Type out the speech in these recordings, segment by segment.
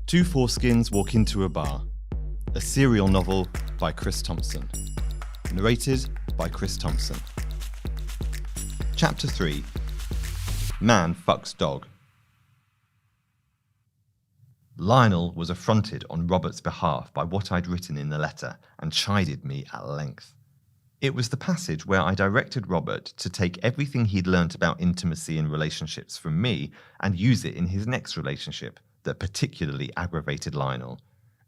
Two foreskins walk into a bar. A serial novel by Chris Thompson. Narrated by Chris Thompson. Chapter 3. Man fucks dog. Lionel was affronted on Robert's behalf by what I'd written in the letter and chided me at length. It was the passage where I directed Robert to take everything he'd learnt about intimacy and relationships from me and use it in his next relationship that particularly aggravated Lionel.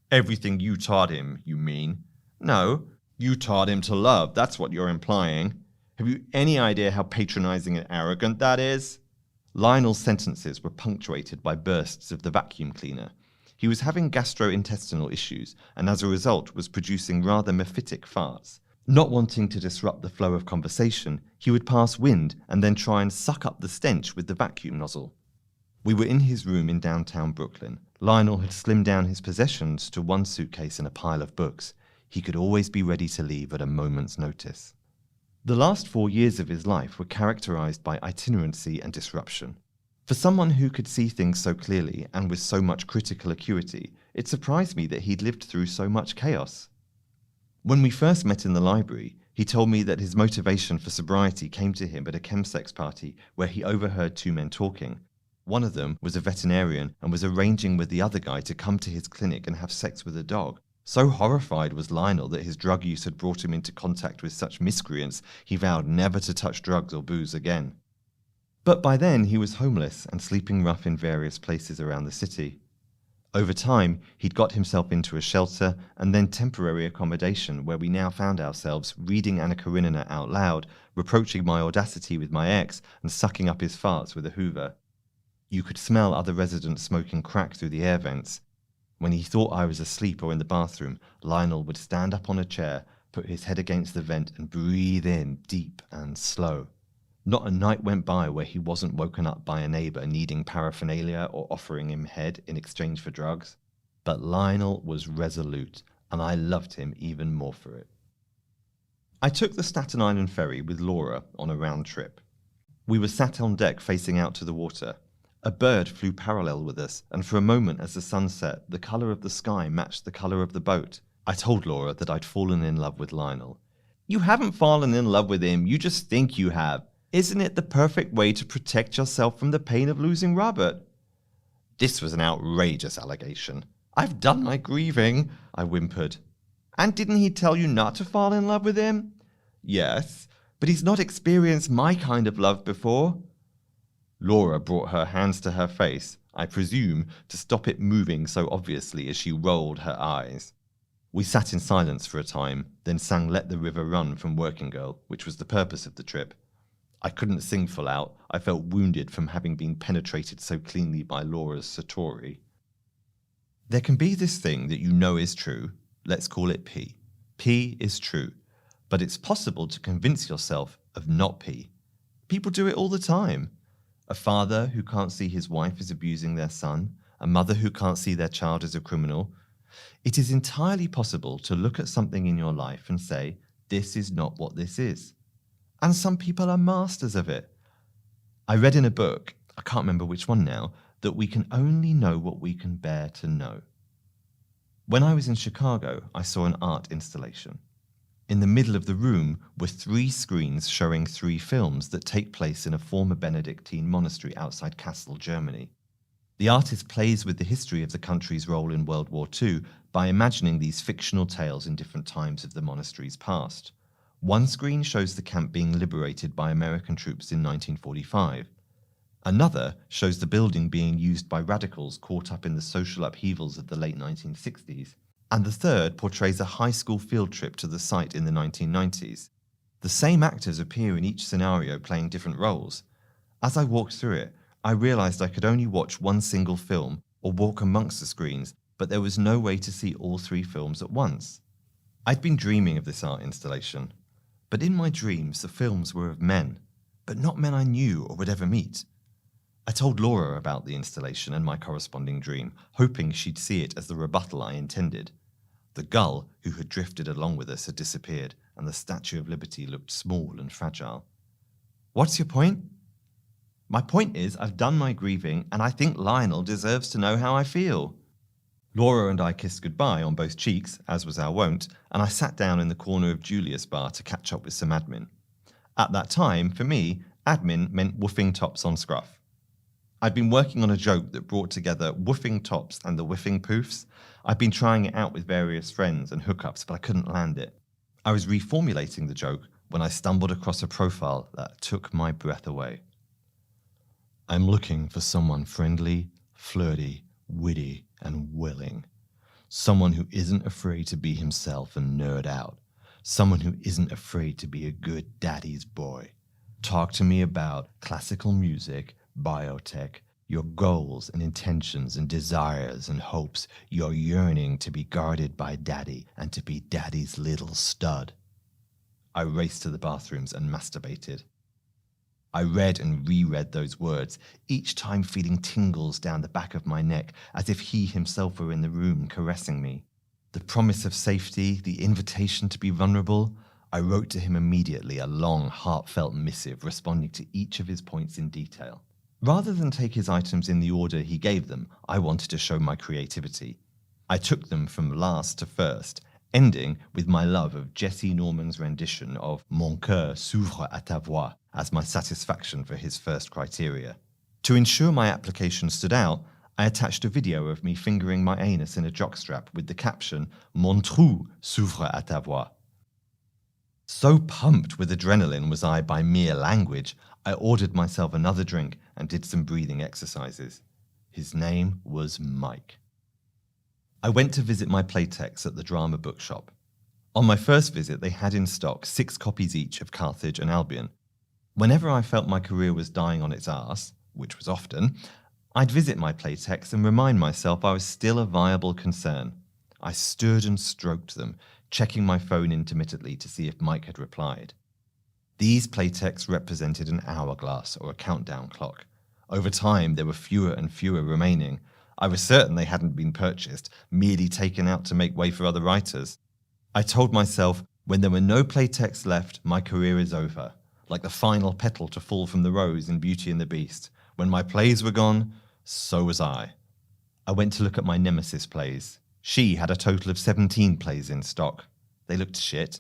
Everything you taught him, you mean? No, you taught him to love, that's what you're implying. Have you any idea how patronizing and arrogant that is? Lionel's sentences were punctuated by bursts of the vacuum cleaner. He was having gastrointestinal issues and as a result was producing rather mephitic farts. Not wanting to disrupt the flow of conversation, he would pass wind and then try and suck up the stench with the vacuum nozzle. We were in his room in downtown Brooklyn. Lionel had slimmed down his possessions to one suitcase and a pile of books. He could always be ready to leave at a moment's notice. The last 4 years of his life were characterized by itinerancy and disruption. For someone who could see things so clearly and with so much critical acuity, it surprised me that he'd lived through so much chaos. When we first met in the library, he told me that his motivation for sobriety came to him at a chemsex party where he overheard two men talking. One of them was a veterinarian and was arranging with the other guy to come to his clinic and have sex with a dog. So horrified was Lionel that his drug use had brought him into contact with such miscreants, he vowed never to touch drugs or booze again. But by then he was homeless and sleeping rough in various places around the city. Over time, he'd got himself into a shelter and then temporary accommodation where we now found ourselves reading Anna Karenina out loud, reproaching my audacity with my ex and sucking up his farts with a hoover. You could smell other residents smoking crack through the air vents. When he thought I was asleep or in the bathroom, Lionel would stand up on a chair, put his head against the vent and breathe in deep and slow. Not a night went by where he wasn't woken up by a neighbour needing paraphernalia or offering him head in exchange for drugs. But Lionel was resolute, and I loved him even more for it. I took the Staten Island ferry with Laura on a round trip. We were sat on deck facing out to the water. A bird flew parallel with us, and for a moment as the sun set, the colour of the sky matched the colour of the boat. I told Laura that I'd fallen in love with Lionel. You haven't fallen in love with him, you just think you have. Isn't it the perfect way to protect yourself from the pain of losing Robert? This was an outrageous allegation. I've done my grieving, I whimpered. And didn't he tell you not to fall in love with him? Yes, but he's not experienced my kind of love before. Laura brought her hands to her face, I presume to stop it moving so obviously as she rolled her eyes. We sat in silence for a time, then sang Let the River Run from Working Girl, which was the purpose of the trip. I couldn't sing full out. I felt wounded from having been penetrated so cleanly by Laura's satori. There can be this thing that you know is true. Let's call it P. P is true. But it's possible to convince yourself of not P. People do it all the time. A father who can't see his wife is abusing their son. A mother who can't see their child is a criminal. It is entirely possible to look at something in your life and say, this is not what this is. And some people are masters of it. I read in a book, I can't remember which one now, that we can only know what we can bear to know. When I was in Chicago, I saw an art installation. In the middle of the room were 3 screens showing 3 films that take place in a former Benedictine monastery outside Kassel, Germany. The artist plays with the history of the country's role in World War II by imagining these fictional tales in different times of the monastery's past. One screen shows the camp being liberated by American troops in 1945. Another shows the building being used by radicals caught up in the social upheavals of the late 1960s. And the third portrays a high school field trip to the site in the 1990s. The same actors appear in each scenario playing different roles. As I walked through it, I realized I could only watch one single film or walk amongst the screens, but there was no way to see all 3 films at once. I'd been dreaming of this art installation. But in my dreams, the films were of men, but not men I knew or would ever meet. I told Laura about the installation and my corresponding dream, hoping she'd see it as the rebuttal I intended. The gull who had drifted along with us had disappeared, and the Statue of Liberty looked small and fragile. What's your point? My point is, I've done my grieving, and I think Lionel deserves to know how I feel. Laura and I kissed goodbye on both cheeks, as was our wont, and I sat down in the corner of Julius Bar to catch up with some admin. At that time, for me, admin meant woofing tops on scruff. I'd been working on a joke that brought together woofing tops and the whiffing poofs. I'd been trying it out with various friends and hookups, but I couldn't land it. I was reformulating the joke when I stumbled across a profile that took my breath away. I'm looking for someone friendly, flirty, witty, and willing. Someone who isn't afraid to be himself and nerd out. Someone who isn't afraid to be a good daddy's boy. Talk to me about classical music, biotech, your goals and intentions and desires and hopes, your yearning to be guarded by daddy and to be daddy's little stud. I raced to the bathrooms and masturbated. I read and reread those words, each time feeling tingles down the back of my neck as if he himself were in the room caressing me. The promise of safety, the invitation to be vulnerable. I wrote to him immediately a long, heartfelt missive responding to each of his points in detail. Rather than take his items in the order he gave them, I wanted to show my creativity. I took them from last to first, ending with my love of Jesse Norman's rendition of Mon cœur s'ouvre à ta voix as my satisfaction for his first criteria. To ensure my application stood out, I attached a video of me fingering my anus in a jockstrap with the caption, Mon trou s'ouvre à ta voix. So pumped with adrenaline was I by mere language, I ordered myself another drink and did some breathing exercises. His name was Mike. I went to visit my playtex at the drama bookshop. On my first visit, they had in stock 6 copies each of Carthage and Albion. Whenever I felt my career was dying on its arse, which was often, I'd visit my playtex and remind myself I was still a viable concern. I stirred and stroked them, checking my phone intermittently to see if Mike had replied. These playtexts represented an hourglass or a countdown clock. Over time, there were fewer and fewer remaining. I was certain they hadn't been purchased, merely taken out to make way for other writers. I told myself, when there were no playtexts left, my career is over, like the final petal to fall from the rose in Beauty and the Beast. When my plays were gone, so was I. I went to look at my nemesis plays. She had a total of 17 plays in stock. They looked shit,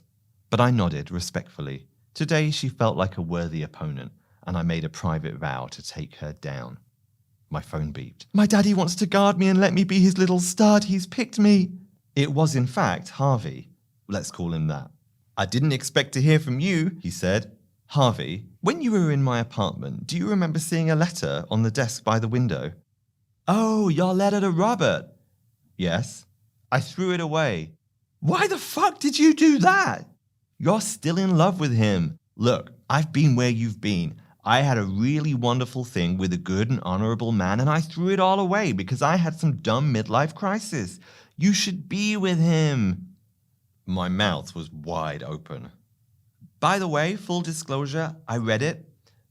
but I nodded respectfully. Today she felt like a worthy opponent, and I made a private vow to take her down. My phone beeped. My daddy wants to guard me and let me be his little stud. He's picked me. It was in fact Harvey. Let's call him that. I didn't expect to hear from you, he said. Harvey, when you were in my apartment, do you remember seeing a letter on the desk by the window? Oh, your letter to Robert. Yes. I threw it away. Why the fuck did you do that? You're still in love with him. Look, I've been where you've been. I had a really wonderful thing with a good and honorable man, and I threw it all away because I had some dumb midlife crisis. You should be with him. My mouth was wide open. By the way, full disclosure, I read it.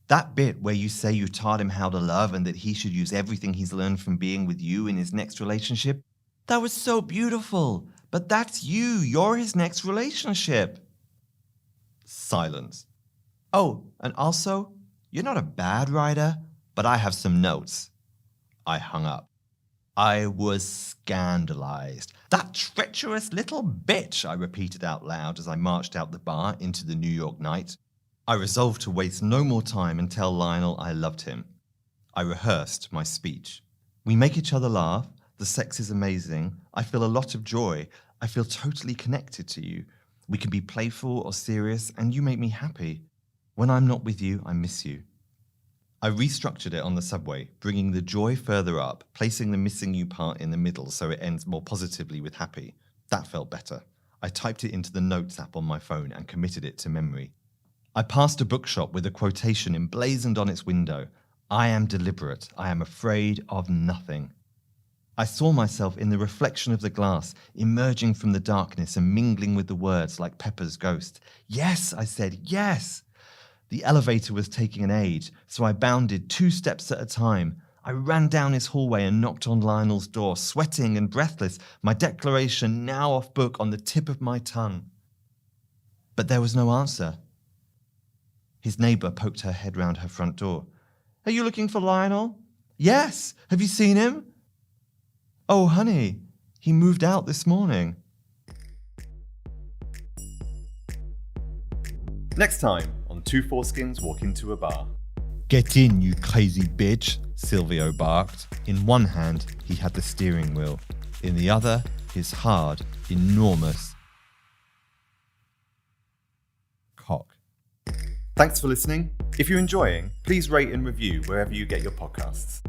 That bit where you say you taught him how to love and that he should use everything he's learned from being with you in his next relationship, that was so beautiful. But that's you. You're his next relationship. Silence. Oh, and also, you're not a bad writer, but I have some notes. I hung up. I was scandalized. That treacherous little bitch, I repeated out loud as I marched out the bar into the New York night. I resolved to waste no more time and tell Lionel I loved him. I rehearsed my speech. We make each other laugh. The sex is amazing. I feel a lot of joy. I feel totally connected to you. We can be playful or serious, and you make me happy. When I'm not with you, I miss you. I restructured it on the subway, bringing the joy further up, placing the missing you part in the middle so it ends more positively with happy. That felt better. I typed it into the notes app on my phone and committed it to memory. I passed a bookshop with a quotation emblazoned on its window. I am deliberate. I am afraid of nothing. I saw myself in the reflection of the glass, emerging from the darkness and mingling with the words like Pepper's ghost. Yes, I said, yes. The elevator was taking an age, so I bounded 2 steps at a time. I ran down his hallway and knocked on Lionel's door, sweating and breathless, my declaration now off book on the tip of my tongue. But there was no answer. His neighbour poked her head round her front door. Are you looking for Lionel? Yes. Have you seen him? Oh, honey. He moved out this morning. Next time on Two Foreskins Walk Into a Bar. Get in, you crazy bitch, Silvio barked. In one hand, he had the steering wheel. In the other, his hard, enormous cock. Thanks for listening. If you're enjoying, please rate and review wherever you get your podcasts.